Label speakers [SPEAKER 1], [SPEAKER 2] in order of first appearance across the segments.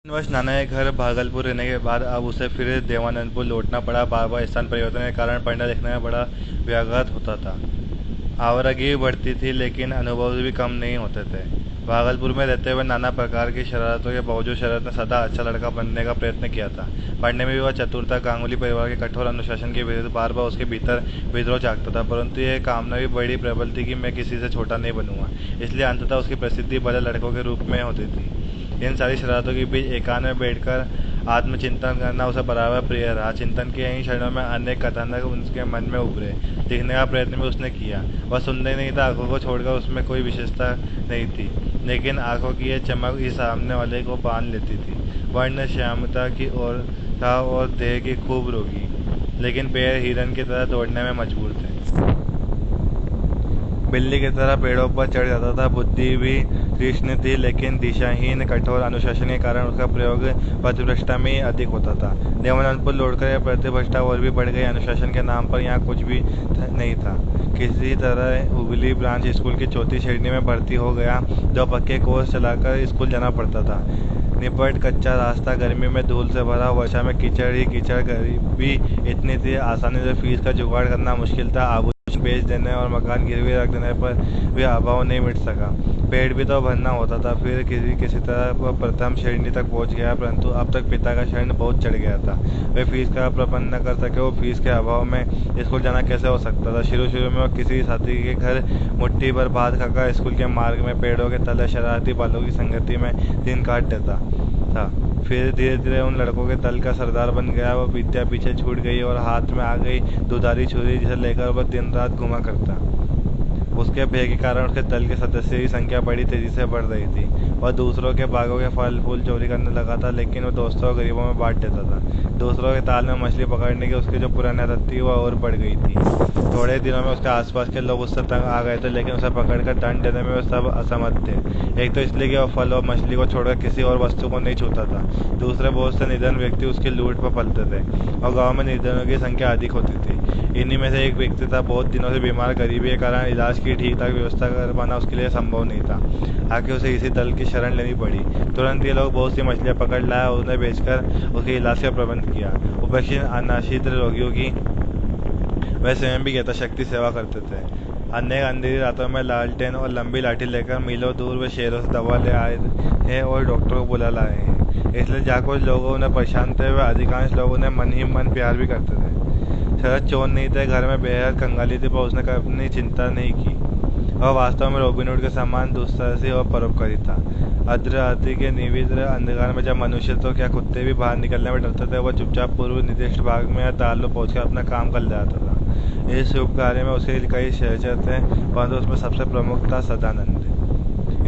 [SPEAKER 1] वर्ष नाना के घर भागलपुर रहने के बाद अब उसे फिर देवानंदपुर लौटना पड़ा। बार बार स्थान परिवर्तन के कारण पढ़ने लिखने में बड़ा व्याघात होता था। आवारगी भी बढ़ती थी लेकिन अनुभव भी कम नहीं होते थे। भागलपुर में रहते हुए नाना प्रकार की शरारतों के बावजूद शरद ने सदा अच्छा लड़का बनने का प्रयत्न किया था। पढ़ने में भी वह चतुर था। गांगुली परिवार के कठोर अनुशासन के विरुद्ध बार बार उसके भीतर विद्रोह जागता था, परंतु यह कामना भी बड़ी प्रबल थी कि मैं किसी से छोटा नहीं बनूंगा। इसलिए अंततः उसकी प्रसिद्धि भले लड़कों के रूप में होती थी। इन सारी शरारतों के बीच एकांत में बैठकर आत्मचिंतन करना उसे बराबर प्रिय रहा। चिंतन के इन क्षणों में अनेक कथानक उसके मन में उभरे। लिखने का प्रयत्न भी उसने किया। वह सुंदर नहीं था, आंखों को छोड़कर उसमें कोई विशेषता नहीं थी, लेकिन आंखों की यह चमक ही सामने वाले को बांध लेती थी। वर्ण श्यामता की ओर था और देह की खूब रोगी, लेकिन पैर हिरन की तरह दौड़ने में मजबूर थे। बिल्ली की तरह पेड़ों पर चढ़ जाता था। बुद्धि भी तीक्ष्ण थी, लेकिन दिशाहीन कठोर अनुशासन के कारण उसका प्रयोग प्रतिभ्रष्टा में ही अधिक होता था। देवानंदपुर लौटकर यह प्रतिभ्रष्टा और भी बढ़ गई। अनुशासन के नाम पर यहाँ कुछ भी नहीं था। किसी तरह हुगली ब्रांच स्कूल की चौथी श्रेणी में भर्ती हो गया। 2 पक्के कोर्स चलाकर स्कूल जाना पड़ता था। निपट कच्चा रास्ता, गर्मी में धूल से भरा, वर्षा में कीचड़ ही कीचड़। गरीबी इतनी थी, आसानी से फीस का जुगाड़ करना मुश्किल था। आभूषण बेच देने और मकान गिरवी रख देने पर भी अभाव नहीं मिट सका। पेट भी तो भरना होता था। फिर किसी तरह वह प्रथम श्रेणी तक पहुंच गया, परंतु अब तक पिता का शरण बहुत चढ़ गया था। वे फीस का प्रबंध न कर सके। वो फीस के अभाव में स्कूल जाना कैसे हो सकता था। शुरू शुरू में वह किसी साथी के घर मुट्ठी भर भात खाकर स्कूल के मार्ग में पेड़ों के तले शरारती बालों की संगति में दिन काट देता था। फिर धीरे धीरे उन लड़कों के दल का सरदार बन गया। वह विद्या पीछे छूट गई और हाथ में आ गई दुधारी छुरी, जिसे लेकर वह दिन रात घुमा करता। उसके भय के कारण उसके दल के सदस्यों की संख्या बड़ी तेजी से बढ़ रही थी। वह दूसरों के बागों के फल फूल चोरी करने लगा था, लेकिन वह दोस्तों और गरीबों में बांट देता था। दूसरों के ताल में मछली पकड़ने की उसकी जो पुरानी आदत थी वह और बढ़ गई थी। थोड़े दिनों में उसके आसपास के लोग उससे तंग आ गए थे, लेकिन उसे पकड़कर दंड देने में वे सब असमर्थ थे। एक तो इसलिए कि वह फल और मछली को छोड़कर किसी और वस्तु को नहीं छूता था। दूसरे बहुत से निर्धन व्यक्ति उसकी लूट पर पलते थे और गाँव में निर्धनों की संख्या अधिक होती थी। इन्हीं में से एक व्यक्ति था, बहुत दिनों से बीमार। गरीबी के कारण इलाज की ठीक ठाक व्यवस्था कर पाना उसके लिए संभव नहीं था। आखिर उसे इसी दल की शरण लेनी पड़ी। तुरंत ये लोग बहुत सी मछलियां पकड़ लाया और उन्हें बेचकर उसके इलाज का प्रबंध किया। उपेक्षित अनाशित रोगियों की वह स्वयं भी यथाशक्ति सेवा करते थे। अनेक अंधेरी रातों में लालटेन और लंबी लाठी लेकर मीलों दूर वे शहरों से दवा ले आए हैं और डॉक्टर को बुला लाए हैं। इसलिए जहाँ कुछ लोगों ने परेशान थे, वह अधिकांश लोगों ने मन ही मन प्यार भी करते थे। शरद चोर नहीं थे, घर में बेहद कंगाली थी, पर उसने कभी चिंता नहीं की। वह वास्तव में रॉबिनहुड के समान दुस्साहसी और परोपकारी था। अद्र रात्रि के निविद्र अंधकार में जब मनुष्य तो क्या कुत्ते भी बाहर निकलने में डरते थे, वह चुपचाप पूर्व निर्दिष्ट भाग में या ताल में पहुंचकर अपना काम कर जाता था। इस शुभ कार्य में उसके कई सहचर थे, परंतु उसमें सबसे प्रमुख था सदानंद।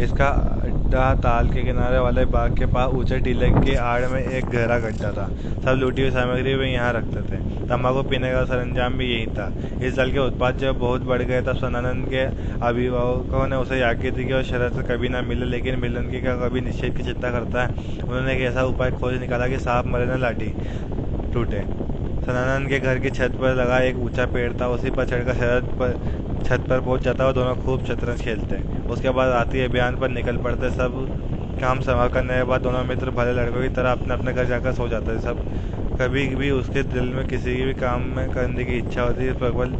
[SPEAKER 1] इसका अड्डा ताल के किनारे वाले बाग के पास ऊंचे टीले की आड़ में एक गहरा गड्ढा था। सब लूटी हुई सामग्री वे यहाँ रखते थे। तंबाकू पीने का सरंजाम भी यही था। इस दल के उत्पाद जब बहुत बढ़ गए तब सदानंद के अभिभावकों ने उसे आज्ञा दी कि वह शरद से कभी न मिले, लेकिन मिलन की क्या कभी निश्चित की चिंता करता है। उन्होंने एक ऐसा उपाय खोज निकाला कि सांप मरे न लाठी टूटे। सदानंद के घर की छत पर लगा एक ऊंचा पेड़ था। उसी पर चढ़कर शरद पर छत पर पहुंच जाता और दोनों खूब शतरंज खेलते। उसके बाद रात्रि अभियान पर निकल पड़ते। सब काम समाप्त करने के बाद दोनों मित्र भले लड़कों की तरह अपने अपने घर जाकर सो जाते। सब कभी भी उसके दिल में किसी भी काम में करने की इच्छा होती प्रबल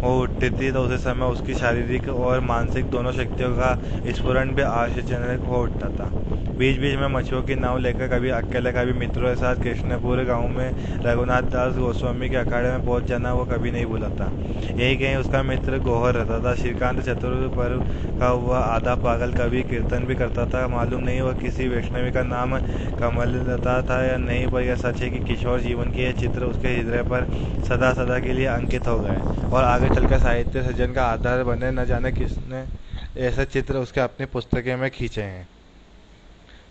[SPEAKER 1] हो उठती थी, तो उसी समय उसकी शारीरिक और मानसिक दोनों शक्तियों का स्फुरण भी आश्चर्यजनक हो उठता था। बीच बीच में मछुओं की नाव लेकर कभी अकेले कभी मित्रों के साथ कृष्णपुर गांव में रघुनाथ दास गोस्वामी के अखाड़े में पहुंच जाना वो कभी नहीं भूला था। यही कहीं उसका मित्र गोहर रहता था। श्रीकांत चतुर पर का हुआ आधा पागल, कभी कीर्तन भी करता था। मालूम नहीं वह किसी वैष्णवी का नाम कमललता था या नहीं, पर यह सच है कि किशोर जीवन के ये चित्र उसके हृदय पर सदा सदा के लिए अंकित हो गए और आगे चलकर साहित्य सृजन का आधार बने। न जाने किसने ऐसे चित्र उसके अपनी पुस्तकें में खींचे हैं।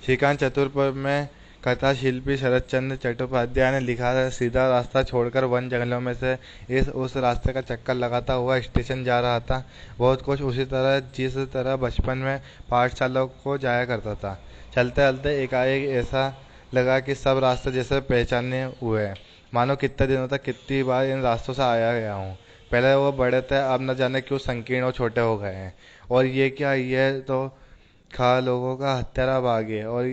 [SPEAKER 1] श्रीकांत चतुर्थ में कथा शिल्पी शरदचंद्र चट्टोपाध्याय ने लिखा है, सीधा रास्ता छोड़कर वन जंगलों में से इस उस रास्ते का चक्कर लगाता हुआ स्टेशन जा रहा था। बहुत कुछ उसी तरह जिस तरह बचपन में पाठशाला को जाया करता था। चलते चलते एकाएक ऐसा लगा कि सब रास्ते जैसे पहचाने हुए हैं, मानो कितने दिनों तक कितनी बार इन रास्तों से आया गया हूँ। पहले वो बड़े थे, अब न जाने क्यों संकीर्ण और छोटे हो गए हैं। और ये क्या, ये तो खा लोगों का हत्यारा बाग है, और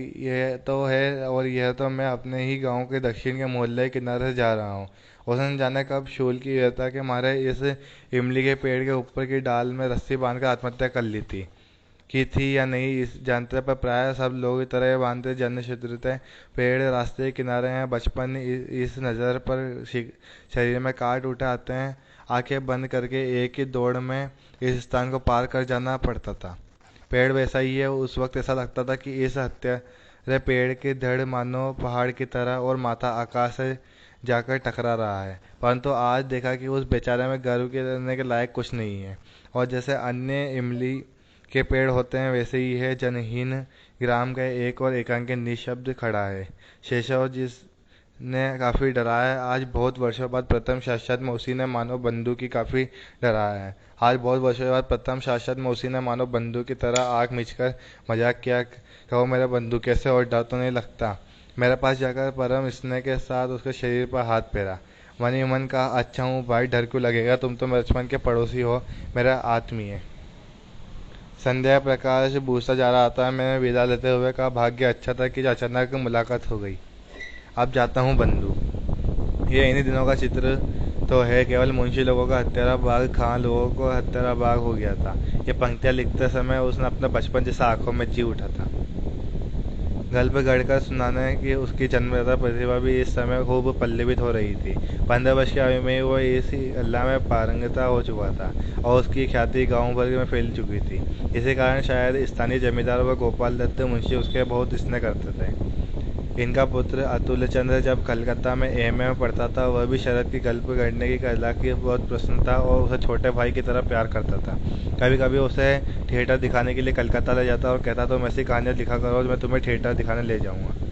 [SPEAKER 1] यह तो मैं अपने ही गांव के दक्षिण के मोहल्ले के किनारे से जा रहा हूँ। उसने जाने कब शूल की वीरता के मारे इस इमली के पेड़ के ऊपर की डाल में रस्सी बांधकर आत्महत्या कर ली थी की थी या नहीं इस जानते, पर प्राय सब लोग इस तरह बांधते जन शुद्रते पेड़ रास्ते के किनारे हैं। बचपन इस नज़र पर शरीर में काट उठे आते हैं। आंखें बंद करके एक ही दौड़ में इस स्थान को पार कर जाना पड़ता था। पेड़ वैसा ही है। उस वक्त ऐसा लगता था कि इस हत्यारे पेड़ की धड़ मानो पहाड़ की तरह और माथा आकाश से जाकर टकरा रहा है, परंतु आज देखा कि उस बेचारे में गर्व करने के लायक कुछ नहीं है। और जैसे अन्य इमली के पेड़ होते हैं वैसे ही है जनहीन ग्राम का एक और एकांकी निशब्द खड़ा है। शेषव जिसने काफी डराया है, आज बहुत वर्षों बाद प्रथम साक्षात में उसी ने मानो बंदूक की काफी डराया है। आज बहुत वर्षों बाद प्रथम साक्षात में उसी ने मानो बंदूक की तरह आंख मिचकर मजाक किया, कहो मेरा बंदूक कैसे और डर तो नहीं लगता। मेरे पास जाकर परम स्नेह के साथ उसके शरीर पर हाथ फेरा। मन ही मन कहा, अच्छा हूँ भाई, डर क्यों लगेगा, तुम तो बचपन के पड़ोसी हो, मेरा आत्मीय। संध्या प्रकाश बूझता जा रहा था। मैंने विदा लेते हुए कहा, भाग्य अच्छा था कि अचानक मुलाकात हो गई। अब जाता हूँ बंधु। ये इन्हीं दिनों का चित्र तो है। केवल मुंशी लोगों का हत्यारा बाग खां लोगों को हत्यारा बाग हो गया था। ये पंक्तियां लिखते समय उसने अपना बचपन जैसा आंखों में जी उठा था। गल पे गढ़कर सुनाने की उसकी जन्मदाता प्रतिभा भी इस समय खूब पल्लवित हो रही थी। 15 वर्ष की आयु में वो इसी अल्लाह में पारंगता हो चुका था और उसकी ख्याति गांव भर में फैल चुकी थी। इसी कारण शायद स्थानीय जमींदार व गोपाल दत्त मुंशी उसके बहुत स्नेह करते थे। इनका पुत्र अतुल चंद्र जब कलकत्ता में एमए में पढ़ता था, वह भी शरद की गल्प गढ़ने की कला की बहुत प्रसन्न था और उसे छोटे भाई की तरह प्यार करता था। कभी कभी उसे थिएटर दिखाने के लिए कलकत्ता ले जाता और कहता, तुम ऐसी कहानियाँ लिखा करो, मैं तुम्हें थिएटर दिखाने ले जाऊँगा।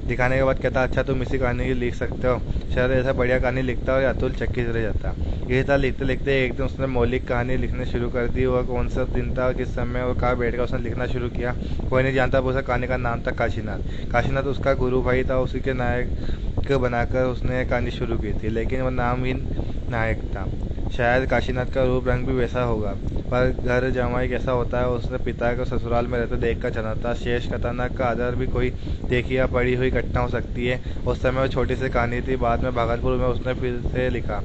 [SPEAKER 1] दिखाने के बाद कहता, अच्छा तुम इसी कहानी की लिख सकते हो। शरद ऐसा बढ़िया कहानी लिखता और अतुल चकित रह जाता। यही था। लिखते लिखते एक दिन उसने मौलिक कहानी लिखनी शुरू कर दी। वह कौन सा दिन था, किस समय और कहाँ बैठकर उसने लिखना शुरू किया, कोई नहीं जानता। पर उस कहानी का नाम था काशीनाथ। काशीनाथ उसका गुरु भाई था। उसी के नायक बनाकर उसने कहानी शुरू की थी, लेकिन वह नाम ही नायक था। शायद काशीनाथ का रूप रंग भी वैसा होगा, पर घर जमाई कैसा होता है उसने पिता को ससुराल में रहते देख कर जाना था। शेष कथानक का आधार भी कोई देखी या पढ़ी हुई घटना हो सकती है। उस समय वो छोटी सी कहानी थी। बाद में भागलपुर में उसने फिर से लिखा।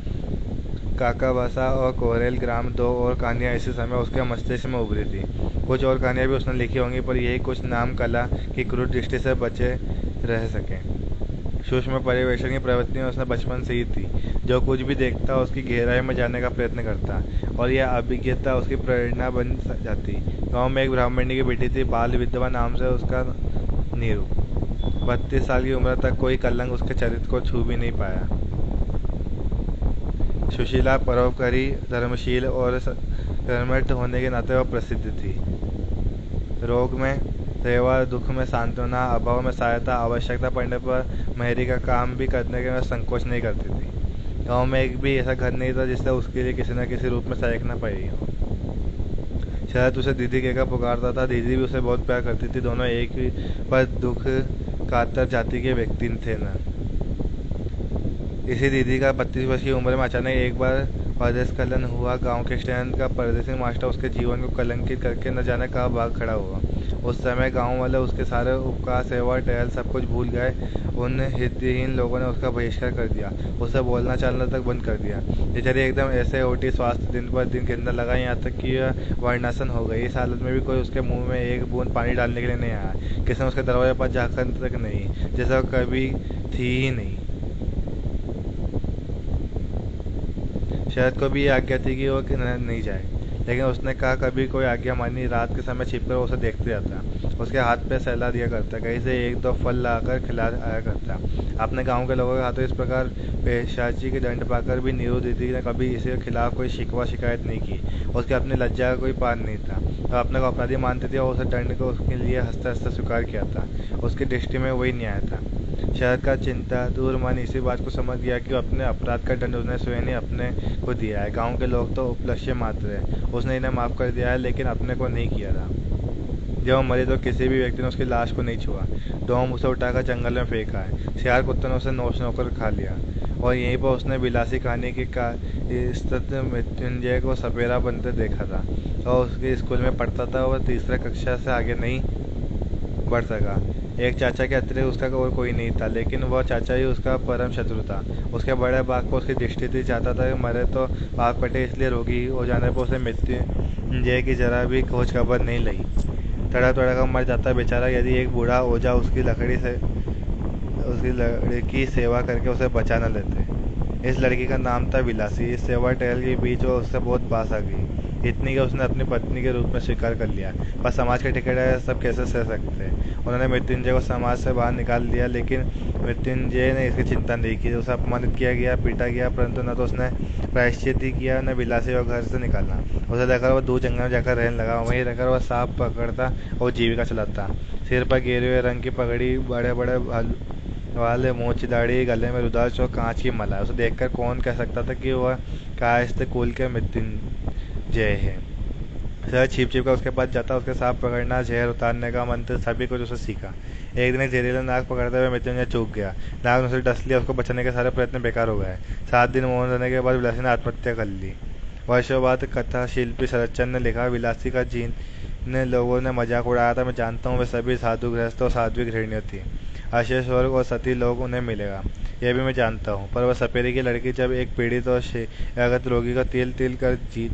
[SPEAKER 1] काका बसा और कोरेल ग्राम, दो और कहानियाँ इसी समय उसके मस्तिष्क में उभरी थी। कुछ और कहानियाँ भी उसने लिखी होंगी, पर यही कुछ नाम कला की क्रूर दृष्टि से बचे रह सके। सूक्ष्म पर्यवेक्षण की प्रवृत्ति उसने बचपन से ही थी। जो कुछ भी देखता उसकी गहराई में जाने का प्रयत्न करता और यह अभिज्ञता उसकी प्रेरणा बन जाती। गांव में एक ब्राह्मणी की बेटी थी, बाल विधवा नाम से उसका नीरू। 32 साल की उम्र तक कोई कलंक उसके चरित्र को छू भी नहीं पाया। सुशीला, परोपकारी, धर्मशील और कर्मठ होने के नाते वह प्रसिद्ध थी। रोग में सेवा, दुख में सांत्वना, अभाव में सहायता, आवश्यकता पड़ने पर मेहरी का काम भी करने के में संकोच नहीं करती थी। गांव में एक भी ऐसा घर नहीं था जिससे उसके लिए किसी न किसी रूप में सहायक न पाई हो। शरद उसे दीदी कहकर पुकारता था। दीदी भी उसे बहुत प्यार करती थी। दोनों एक ही पर दुख कातर जाति के व्यक्ति थे न। इसी दीदी का 32 वर्ष की उम्र में अचानक एक बार परदेशकलन हुआ। गांव के स्टैंड का परदेसी मास्टर उसके जीवन को कलंकित करके न जाने कहाँ भाग खड़ा हुआ। उस समय गांव वाले उसके सारे उपकार, सेवा, टहल सब कुछ भूल गए। उन हितहीन लोगों ने उसका बहिष्कार कर दिया। उसे बोलना चालना तक बंद कर दिया। बेचारी एकदम ऐसे उठी, स्वास्थ्य दिन पर दिन गिरने लगा, यहाँ तक कि वर्णासन हो गई। इस हालत में भी कोई उसके मुंह में एक बूंद पानी डालने के लिए नहीं आया। किसी ने उसके दरवाजे पर झांकन तक नहीं, जैसा कभी थी ही नहीं। शरद को भी ये आज्ञा थी कि वो नहीं जाए, लेकिन उसने कहा, कभी कोई आज्ञा मानी। रात के समय छिपकर उसे देखते रहता। उसके हाथ पे सहला दिया करता, कहीं से एक दो फल लाकर खिला आया करता। अपने गांव के लोगों के हाथों इस प्रकार पेशाची के दंड पाकर भी नीरू दीदी ने कभी इसके खिलाफ कोई शिकवा शिकायत नहीं की। उसकी अपनी लज्जा का कोई पार नहीं था। तो अपने को अपराधी मानती थी और उसे दंड को उसके लिए हंसते हंसते स्वीकार किया था। उसकी दृष्टि में वही न्याय था। शरद का चिंता दूर मन इसी बात को समझ गया कि अपने अपराध का दंड उसने स्वयं ही अपने को दिया है। गांव के लोग तो उपलक्ष्य मात्र है। उसने इन्हें माफ कर दिया है, लेकिन अपने को नहीं किया था। जब वो मरे तो किसी भी व्यक्ति ने उसकी लाश को नहीं छुआ। डोम उसे उठाकर जंगल में फेंका है। सियार कुत्ते ने उसे नोच नोच कर खा लिया। और यहीं पर उसने विलासी कहानी की मृत्युंजय को सपेरा बनते देखा था और उसके स्कूल में पढ़ता था। वह तीसरा कक्षा से आगे नहीं बढ़ सका। एक चाचा के अतिरिक्त उसका और कोई नहीं था, लेकिन वह चाचा ही उसका परम शत्रु था। उसके बड़े बाप को उसकी दृष्टि थी, चाहता था कि मरे तो बाप कटे, इसलिए रोगी हो जाने पर उसे मृत्युंजय की जरा भी खोज खबर नहीं लगी। तड़प तड़प कर मर जाता बेचारा, यदि एक बूढ़ा ओझा उसकी लड़की सेवा करके उसे बचा न लेते। इस लड़की का नाम था विलासी। इस सेवा टहल के बीच वो उससे बहुत पास आ गई, इतनी कि उसने अपनी पत्नी के रूप में स्वीकार कर लिया। पर समाज के ठिकाने सब कैसे सह सकते। उन्होंने मृत्युंजय को समाज से बाहर निकाल दिया, लेकिन मृत्युंजय ने इसकी चिंता नहीं की। उसे अपमानित किया गया, पीटा गया, परंतु न तो उसने प्रायश्चित ही किया, न विलासी को घर से निकाला। उसे देखकर वह दूर जंगल में जाकर रहने लगा। वहीं रहकर वह सांप पकड़ता और जीविका चलाता। सिर पर गेरे हुए रंग की पगड़ी, बड़े बड़े वाले मोची दाढ़ी, गले में रुद्राक्ष और कांच की माला। उसे देखकर कौन कह सकता था कि वह कायस्थ कुल के मृत्युंजय है। सर छिप छिप कर उसके पास जाता, उसके सांप पकड़ना, जहर उतारने का मंत्र, सभी कुछ उसे सीखा। एक दिन एक जहरीला नाग पकड़ते हुए मृत्युंजय चूक गया। नाग ने उसे डस लिया, उसको बचाने के सारे प्रयत्न बेकार हो गए। 7 दिन मौन रहने के बाद विलासी ने आत्महत्या कर ली। वर्षों बाद कथा शिल्पी शरदचंद्र ने लिखा, विलासी का जिन लोगों ने मजाक उड़ाया था, मैं जानता हूँ वे सभी साधु गृहस्थ और साध्वी गृहिणियों थी। अशेष स्वर्ग और सती लोग उन्हें मिलेगा, यह भी मैं जानता हूँ। पर वह सपेरे की लड़की जब एक पीड़ित और अगत रोगी का तिल तिल कर जीत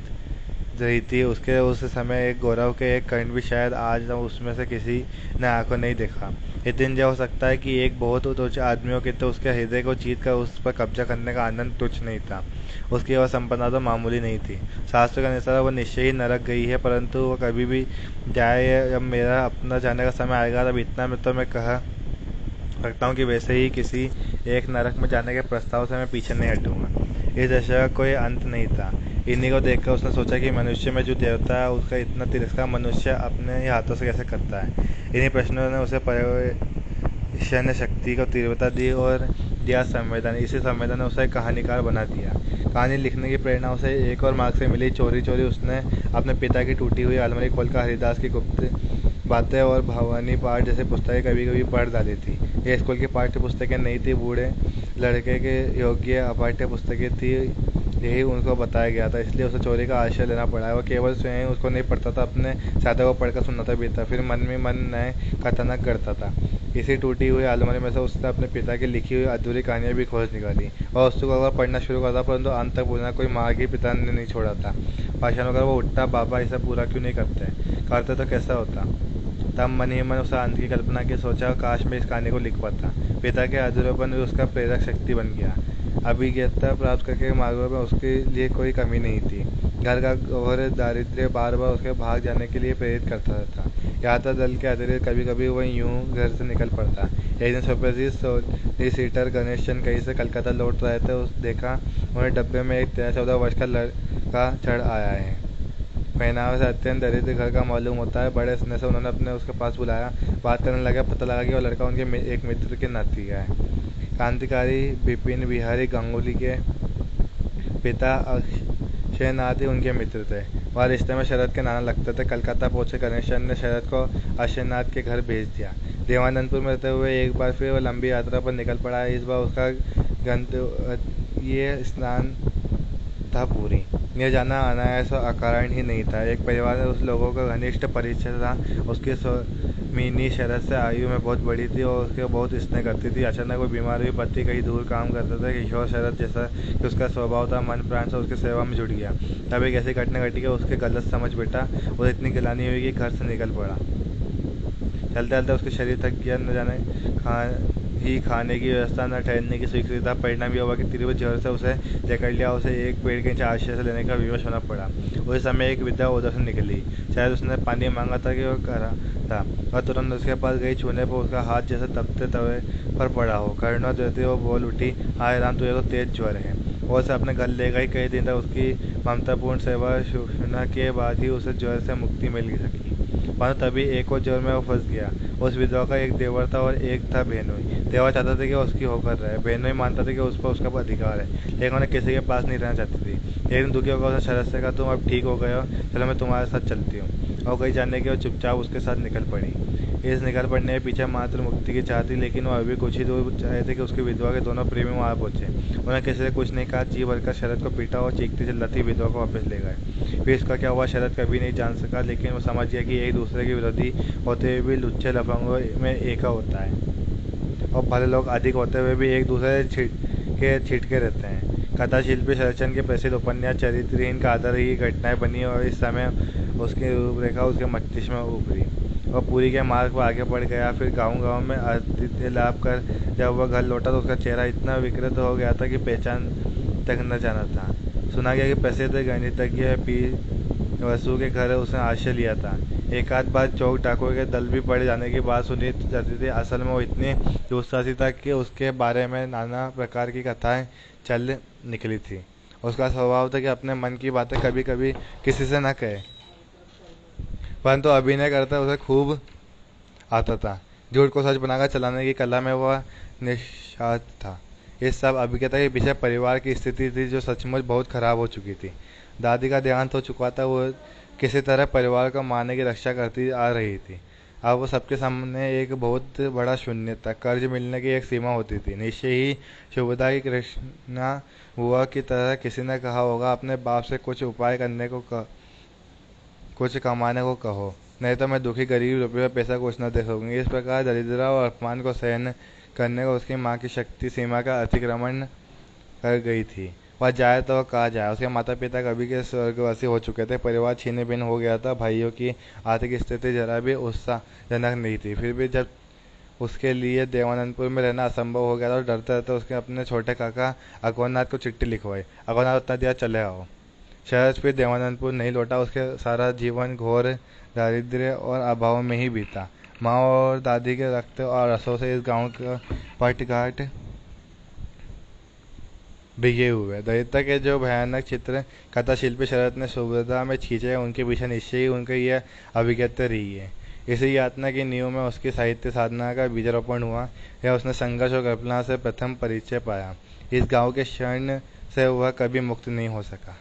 [SPEAKER 1] रही थी, उसके उस समय एक गौरव के एक कण भी शायद आज तक उसमें से किसी ने आंखों नहीं देखा। इतने हो सकता है कि एक बहुत तुच्छ आदमियों के तो उसके हृदय को जीत कर उस पर कब्जा करने का आनंद तुच्छ नहीं था। उसकी वह संपन्नता तो मामूली नहीं थी। शास्त्र के अनुसार वह निश्चय ही नरक गई है, परंतु वह कभी भी जाए, जब मेरा अपना जाने का समय आएगा तब इतना मैं तो मैं कह सकता हूँ कि वैसे ही किसी एक नरक में जाने के प्रस्ताव से मैं पीछे नहीं हटूंगा। इस दशा का कोई अंत नहीं था। इन्हीं को देखकर उसने सोचा कि मनुष्य में जो देवता है उसका इतना तिरस्कार मनुष्य अपने ही हाथों से कैसे करता है। इन्हीं प्रश्नों ने उसे पर्यवेक्षण शक्ति को तीव्रता दी और दिया संवेदन। इसी संवेदन ने उसे कहानीकार बना दिया। कहानी लिखने की प्रेरणा उसे एक और मार्ग से मिली। चोरी चोरी उसने अपने पिता की टूटी हुई अलमारी खोलकर हरिदास की गुप्त बातें और भवानी पाठ जैसे पुस्तकें कभी कभी पढ़ डाली थी। ये स्कूल की पाठ्य पुस्तकें नहीं थी, बूढ़े लड़के के योग्य अपाठ्य पुस्तकें थी, यही उनको बताया गया था, इसलिए उसे चोरी का आश्रय लेना पड़ा। वह केवल स्वयं उसको नहीं पढ़ता था, अपने साथियों को पढ़कर सुनाता भी था, फिर मन में मन नए कथानक करता था। इसी टूटी हुई अलमारी में से उसने अपने पिता की लिखी हुई अधूरी कहानियां भी खोज निकाली और उसको अगर पढ़ना शुरू करता, परंतु अंत तक बोलना कोई मार्ग ही पिता ने नहीं छोड़ा था। पाषाण होकर वो उठता, बाबा इसे पूरा क्यों नहीं करते तो कैसा होता। तब मन ही मन उस अंत की कल्पना की, सोचा काश मैं इस कहानी को लिख पाता। पिता के अधूरेपन भी उसका प्रेरक शक्ति बन गया। अभिज्ञता प्राप्त करके मार्गों में उसके लिए कोई कमी नहीं थी। घर का घोर दारिद्र्य बार बार उसके भाग जाने के लिए प्रेरित करता था। यात्रा दल के अतिरिक्त कभी कभी वह यूं घर से निकल पड़ता। एक दिन सुप्रसिद्ध सोलिसिटर गणेश चंद कहीं से कलकत्ता लौट रहे थे। उस देखा उन्हें डब्बे में एक 13-14 वर्ष का लड़का चढ़ आया है। पहनावे से अत्यंत दरिद्र घर का मालूम होता है। बड़े स्नेह से उन्होंने अपने उसके पास बुलाया। बात करने लगा, पता लगा कि वह लड़का उनके एक मित्र के नाती है। क्रांतिकारी बिपिन बिहारी गांगुली के पिता अक्षयनाथ ही उनके मित्र थे। वह रिश्ते में शरद के नाना लगते थे। कलकत्ता पहुंचे गणेश चंद ने शरद को अक्षयनाथ के घर भेज दिया। देवानंदपुर में रहते हुए एक बार फिर वह लंबी यात्रा पर निकल पड़ा। इस बार उसका गंतव्य स्नान था पूरी। यह जाना अनायास और अकारण ही नहीं था। एक परिवार में उस लोगों का घनिष्ठ परिचय था। उसकी स्वामिनी शरद से आयु में बहुत बड़ी थी और उसके बहुत स्नेह करती थी। अचानक वो बीमार हुई। पति कहीं दूर काम करते थे। किशोर शरद जैसा कि उसका स्वभाव था, मन प्राण से उसकी सेवा में जुट गया। तब एक ऐसी घटना घटी कि उसके गलत समझ बैठा। उसे इतनी गिलानी हुई कि घर से निकल पड़ा। चलते चलते उसके शरीर थक गया। न जाने खाने की व्यवस्था, न ठहरने की स्वीकृति। परिणाम यह हुआ कि तीव्र ज्वर से उसे जकड़ लिया। उसे एक पेड़ के नीचे आश्रय से लेने का विवश होना पड़ा। उस समय एक विद्या उधर से निकली। शायद उसने पानी मांगा था कि वह करा था और तुरंत उसके पास गई। छूने पर उसका हाथ जैसे तपते तवे पर पड़ा हो। करुणा देती वो बोल उठी, हाय राम, तुझे तो तेज ज्वर है। वो उसे अपने घर ले गई। कई दिन तक उसकी ममतापूर्ण सेवा शुश्रूषा के बाद ही उसे ज्वर से मुक्ति मिल सकी। परंतु तभी एक और ज्वर में वो फंस गया। उस विधवा का एक देवर था और एक था बहनोई। देवर चाहता था कि उसकी होकर रहे। बहनोई मानता था कि उस पर उसका अधिकार है, लेकिन उन्हें किसी के पास नहीं रहना चाहती थी। एक दिन दुखी होकर उसने शरद से कहा, तुम अब ठीक हो गए हो, चलो मैं तुम्हारे साथ चलती हूँ। और कहीं जाने के वो चुपचाप उसके साथ निकल पड़ी। इस निकल पड़ने के पीछे मात्र मुक्ति की चाह थी, लेकिन वो अभी कुछ ही दूर चाहे थे कि उसकी विधवा के दोनों प्रेमी वहां पहुंचे। उन्होंने किसी से कुछ नहीं कहा, जी भरकर शरद को पीटा और चीखती चिल्लाती विधवा को वापस ले गए। फिर इसका क्या हुआ शरद कभी नहीं जान सका, लेकिन वो समझ गया कि एक दूसरे के विरोधी होते हुए भी लुच्चे लफंगों में एक होता है, और भले लोग अधिक होते हुए भी एक दूसरे से छिटके रहते हैं। कथा शिल्पी शरदचंद्र के प्रसिद्ध उपन्यास चरित्रहीन का आधार ही घटनाएं बनी, और इस समय उसकी रूपरेखा उसके मस्तिष्क में उभरी। वह पूरी के मार्ग पर आगे बढ़ गया। फिर गाँव में आतिथ्य लाभ कर जब वह घर लौटा तो उसका चेहरा इतना विकृत हो गया था कि पहचान तक न जाना था। सुना गया कि प्रसिद्ध गणितज्ञ पी वसु के घर उसने आश्रय लिया था। एक आध बार चौक डाकुओं के दल भी पड़ जाने की बात सुनी जाती थी। असल में वो इतनी दुस्साहसी था कि उसके बारे में नाना प्रकार की कथाएं चल निकली थी। उसका स्वभाव था कि अपने मन की बातें कभी कभी किसी से न कहे, परंतु अभिनय करता उसे खूब आता था। झूठ को सच बनाकर चलाने की कला में वह निष्णात था। इस सब अभिज्ञता के पीछे परिवार की स्थिति थी जो सचमुच बहुत खराब हो चुकी थी। दादी का देहांत हो चुका था। वो किसी तरह परिवार को मारने की रक्षा करती आ रही थी। अब वो सबके सामने एक बहुत बड़ा शून्य था। कर्ज मिलने की एक सीमा होती थी। निश्चय ही शुभदा की कृष्णा बुआ की तरह किसी ने कहा होगा, अपने बाप से कुछ उपाय करने को कुछ कमाने को कहो, नहीं तो मैं दुखी गरीब रुपये में पैसा कुछ न दे सकूंगी। इस प्रकार दरिद्रता और अपमान को सहन करने को उसकी माँ की शक्ति सीमा का अतिक्रमण कर गई थी। वह जाए तो कहा जाए। उसके माता पिता कभी के स्वर्गवासी हो चुके थे। परिवार छीने भिन्न हो गया था। भाइयों की आर्थिक स्थिति जरा भी उत्साहजनक नहीं थी। फिर भी जब उसके लिए देवानंदपुर में रहना असंभव हो गया था, तो डरते डरते उसके अपने छोटे काका अकबरनाथ को चिट्ठी लिखवाई। अकबरनाथ उतना दिया, चले आओ। शरद फिर देवानंदपुर नहीं लौटा। उसके सारा जीवन घोर दारिद्र्य और अभाव में ही बीता। माँ और दादी के रक्त और रसों से इस गांव का पटघाट भिगे हुए। दरिद्रता के जो भयानक चित्र कथा शिल्पी शरद ने सुभद्रा में खींचे, उनके पीछे निश्चय ही उनकी यह अभिज्ञता रही है। इसी यातना की नींव में उसकी साहित्य साधना का बीजारोपण हुआ। या उसने संघर्ष और कल्पना से प्रथम परिचय पाया। इस गांव के क्षण से वह कभी मुक्त नहीं हो सका।